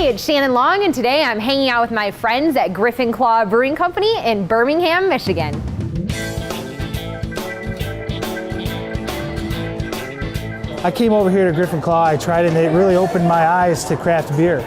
Hi, it's Shannon Long, and today I'm hanging out with my friends at Griffin Brewing Company in Birmingham, Michigan. I came over here to Griffin Claw, I tried it, and it really opened my eyes to craft beer.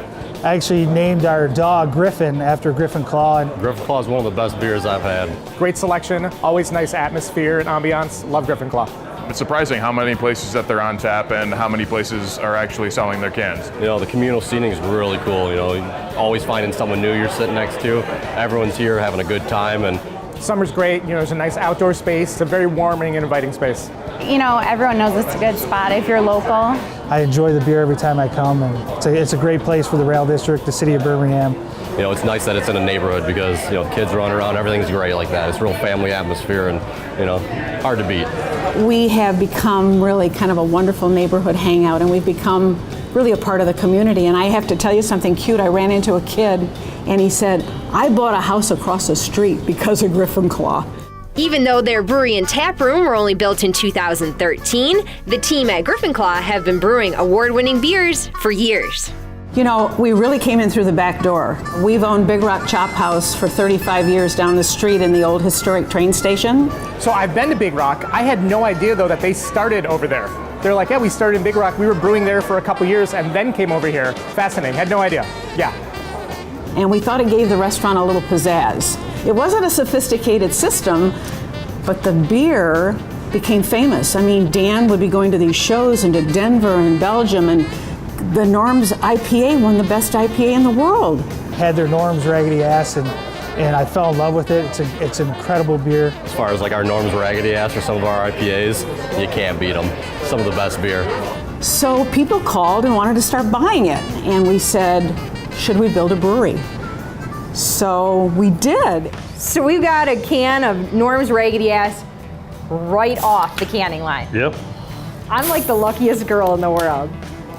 I actually named our dog Griffin after Griffin Claw. Griffin Claw is one of the best beers I've had. Great selection, always nice atmosphere and ambiance. Love Griffin Claw. It's surprising how many places that they're on tap and how many places are actually selling their cans. You know, the communal seating is really cool. You know, always finding someone new you're sitting next to. Everyone's here having a good time, and Summer's great. You know, there's a nice outdoor space. It's a very warming and inviting space. You know, everyone knows it's a good spot if you're local. I enjoy the beer every time I come, and it's a great place for the Rail District, the city of Birmingham. you know, it's nice that it's in a neighborhood because, you know, kids run around, everything's great like that. It's a real family atmosphere and, you know, hard to beat. We have become really kind of a wonderful neighborhood hangout, and we've become really a part of the community. And I have to tell you something cute. I ran into a kid and he said, I bought a house across the street because of Griffin Claw. Even though their brewery and tap room were only built in 2013, the team at Griffin Claw have been brewing award-winning beers for years. You know, we really came in through the back door. We've owned Big Rock Chop House for 35 years down the street in the old historic train station. So I've been to Big Rock. I had no idea though that they started over there. They're like, yeah, we started in Big Rock. We were brewing there for a couple years and then came over here. Fascinating, had no idea. Yeah. And we thought it gave the restaurant a little pizzazz. It wasn't a sophisticated system, but the beer became famous. I mean, Dan would be going to these shows into Denver and Belgium, and the Norm's IPA won the best IPA in the world. Had their Norm's Raggedy Ass, and I fell in love with it. It's an incredible beer. As far as like our Norm's Raggedy Ass or some of our IPAs, you can't beat them. Some of the best beer. So people called and wanted to start buying it, and we said, should we build a brewery? So we did. So we've got a can of Norm's Raggedy Ass right off the canning line. Yep. I'm like the luckiest girl in the world.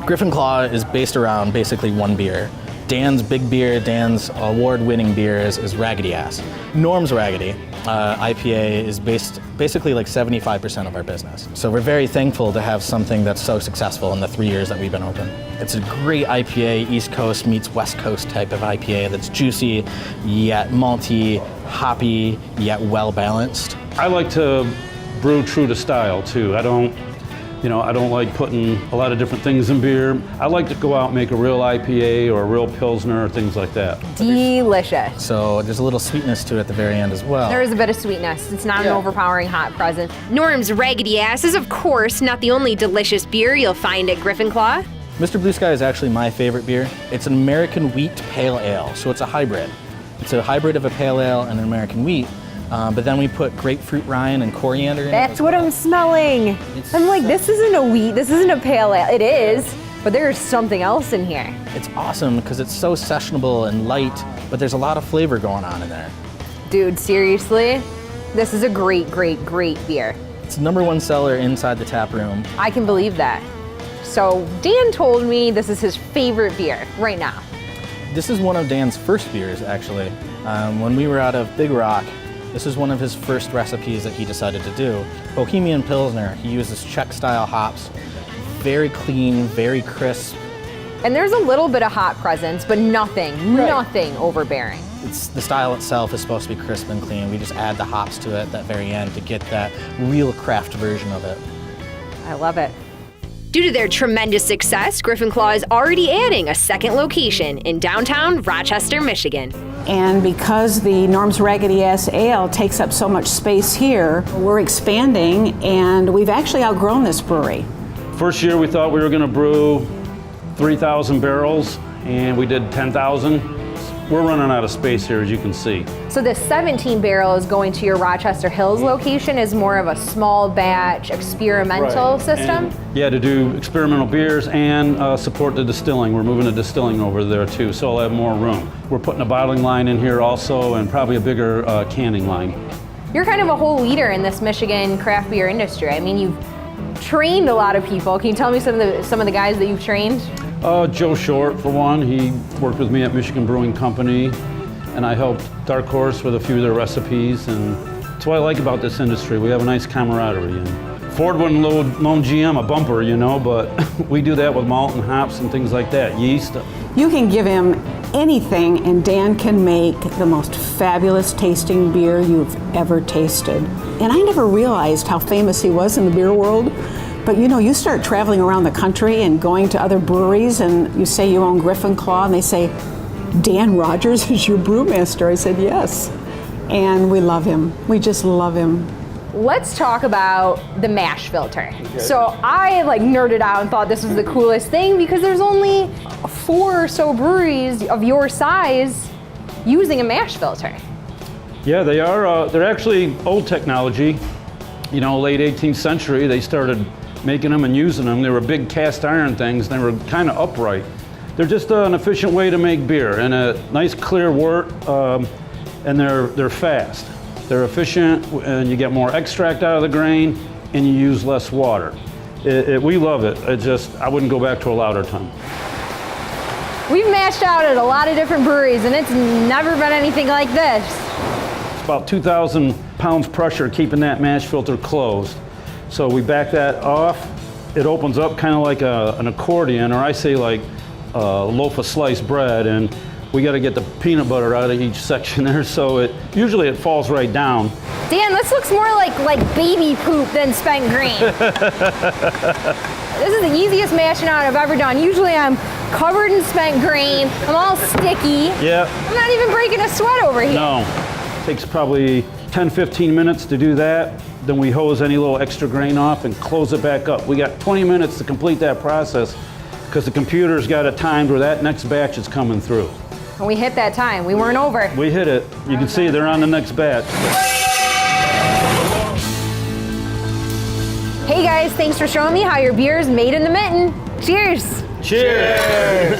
Griffin Claw is based around basically one beer. Dan's big beer, Dan's award-winning beer is Raggedy Ass. Norm's Raggedy IPA is basically like 75% of our business. So we're very thankful to have something that's so successful in the 3 years that we've been open. It's a great IPA, East Coast meets West Coast type of IPA that's juicy, yet malty, hoppy, yet well-balanced. I like to brew true to style too. I don't like putting a lot of different things in beer. I like to go out and make a real IPA or a real Pilsner or things like that. Delicious. So there's a little sweetness to it at the very end as well. There is a bit of sweetness. It's not an overpowering hot presence. Norm's Raggedy Ass is, of course, not the only delicious beer you'll find at Griffin Claw. Mr. Blue Sky is actually my favorite beer. It's an American wheat pale ale, so it's a hybrid. It's a hybrid of a pale ale and an American wheat. But then we put grapefruit rind and coriander in it. That's what I'm smelling. I'm like, this isn't a wheat, this isn't a pale ale. It is, but there's something else in here. It's awesome because it's so sessionable and light, but there's a lot of flavor going on in there. Dude, seriously, this is a great, great, great beer. It's the #1 seller inside the tap room. I can believe that. So Dan told me this is his favorite beer right now. This is one of Dan's first beers, actually. When we were out of Big Rock, this is one of his first recipes that he decided to do. Bohemian Pilsner, he uses Czech-style hops. Very clean, very crisp. And there's a little bit of hot presence, but nothing overbearing. The style itself is supposed to be crisp and clean. We just add the hops to it at that very end to get that real craft version of it. I love it. Due to their tremendous success, Griffin Claw is already adding a second location in downtown Rochester, Michigan. And because the Norm's Raggedy Ass Ale takes up so much space here, we're expanding, and we've actually outgrown this brewery. First year we thought we were going to brew 3,000 barrels and we did 10,000. We're running out of space here, as you can see. So this 17 barrel is going to your Rochester Hills location is more of a small batch experimental system? And, to do experimental beers and support the distilling. We're moving the distilling over there too, so I'll have more room. We're putting a bottling line in here also and probably a bigger canning line. You're kind of a whole leader in this Michigan craft beer industry. I mean, you've trained a lot of people. Can you tell me some of the guys that you've trained? Joe Short, for one. He worked with me at Michigan Brewing Company, and I helped Dark Horse with a few of their recipes. And that's what I like about this industry. We have a nice camaraderie. And Ford wouldn't loan GM a bumper, you know, but we do that with malt and hops and things like that, yeast. You can give him anything and Dan can make the most fabulous tasting beer you've ever tasted. And I never realized how famous he was in the beer world. But you know, you start traveling around the country and going to other breweries and you say you own Griffin Claw and they say, Dan Rogers is your brewmaster. I said, yes. And we love him. We just love him. Let's talk about the mash filter. So I like nerded out and thought this was the coolest thing because there's only 4 or so breweries of your size using a mash filter. Yeah, they are. They're actually old technology. You know, late 18th century, they started making them and using them. They were big cast iron things. And they were kind of upright. They're just an efficient way to make beer and a nice clear wort, and they're fast. They're efficient, and you get more extract out of the grain, and you use less water. We love it. I wouldn't go back to a louder ton. We've mashed out at a lot of different breweries, and it's never been anything like this. It's about 2,000 pounds pressure keeping that mash filter closed. So we back that off. It opens up kind of like an accordion, or I say like a loaf of sliced bread, and we got to get the peanut butter out of each section there, so usually it falls right down. Dan, this looks more like baby poop than spent grain. This is the easiest mashing out I've ever done. Usually I'm covered in spent grain, I'm all sticky. Yeah. I'm not even breaking a sweat over here. No. Takes probably 10-15 minutes to do that. Then we hose any little extra grain off and close it back up. We got 20 minutes to complete that process because the computer's got it timed where that next batch is coming through. And we hit that time. We weren't over. We hit it. You can see they're on the next batch. Hey guys, thanks for showing me how your beer is made in the mitten. Cheers. Cheers.